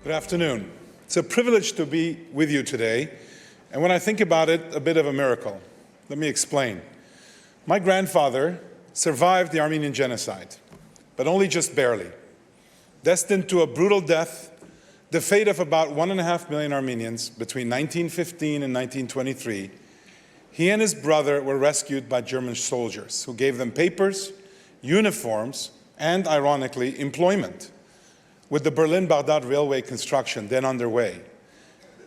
Good afternoon. It's a privilege to be with you today, and when I think about it, a bit of a miracle. Let me explain. My grandfather survived the Armenian genocide, but only just barely. Destined to a brutal death, the fate of about 1.5 million Armenians between 1915 and 1923, he and his brother were rescued by German soldiers who gave them papers, uniforms, and, ironically, employment, with the Berlin-Baghdad railway construction then underway.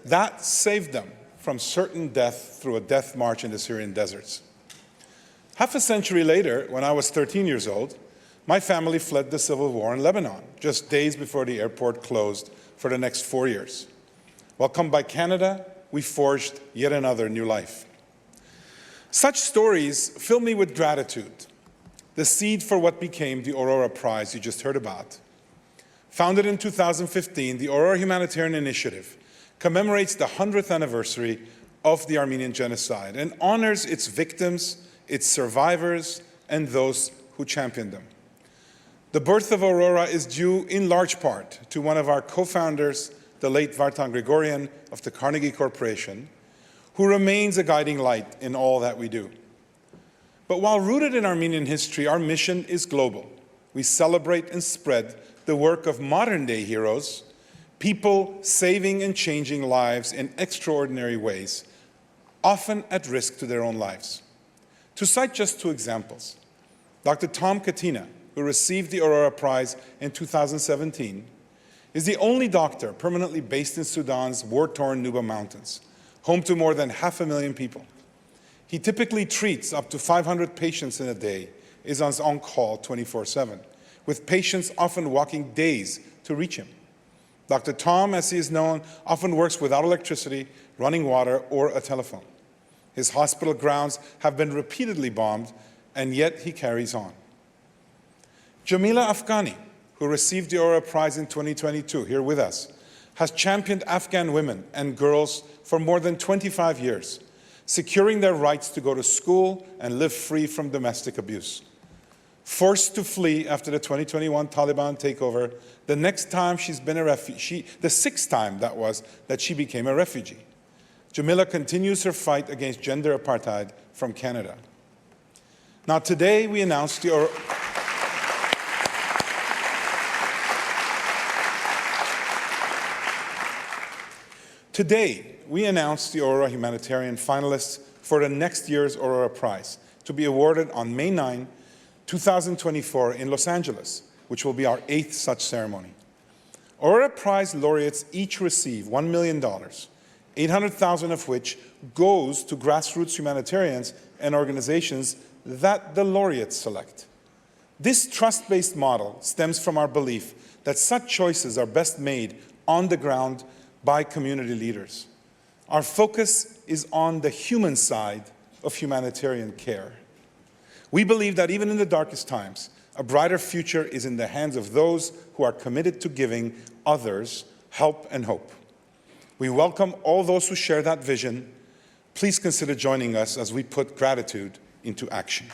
That saved them from certain death through a death march in the Syrian deserts. Half a century later, when I was 13 years old, my family fled the civil war in Lebanon, just days before the airport closed for the next 4 years. Welcomed by Canada, we forged yet another new life. Such stories fill me with gratitude, the seed for what became the Aurora Prize you just heard about. Founded in 2015, the Aurora Humanitarian Initiative commemorates the 100th anniversary of the Armenian genocide and honors its victims, its survivors, and those who championed them. The birth of Aurora is due in large part to one of our co-founders, the late Vartan Grigorian of the Carnegie Corporation, who remains a guiding light in all that we do. But while rooted in Armenian history, our mission is global. We celebrate and spread the work of modern-day heroes, people saving and changing lives in extraordinary ways, often at risk to their own lives. To cite just two examples, Dr. Tom Katina, who received the Aurora Prize in 2017, is the only doctor permanently based in Sudan's war-torn Nuba Mountains, home to more than 500,000 people. He typically treats up to 500 patients in a day, is on call 24/7. with patients often walking days to reach him. Dr. Tom, as he is known, often works without electricity, running water, or a telephone. His hospital grounds have been repeatedly bombed, and yet he carries on. Jamila Afghani, who received the Aurora Prize in 2022, here with us, has championed Afghan women and girls for more than 25 years, securing their rights to go to school and live free from domestic abuse. Forced to flee after the 2021 Taliban takeover, the next time she's been a refugee, the sixth time that she became a refugee. Jamila continues her fight against gender apartheid from Canada. Now today we announced the Aurora Humanitarian finalists for the next year's Aurora Prize, to be awarded on May 9, 2024 in Los Angeles, which will be our 8th such ceremony. Aurora Prize laureates each receive $1 million, $800,000 of which goes to grassroots humanitarians and organizations that the laureates select. This trust-based model stems from our belief that such choices are best made on the ground by community leaders. Our focus is on the human side of humanitarian care. We believe that even in the darkest times, a brighter future is in the hands of those who are committed to giving others help and hope. We welcome all those who share that vision. Please consider joining us as we put gratitude into action.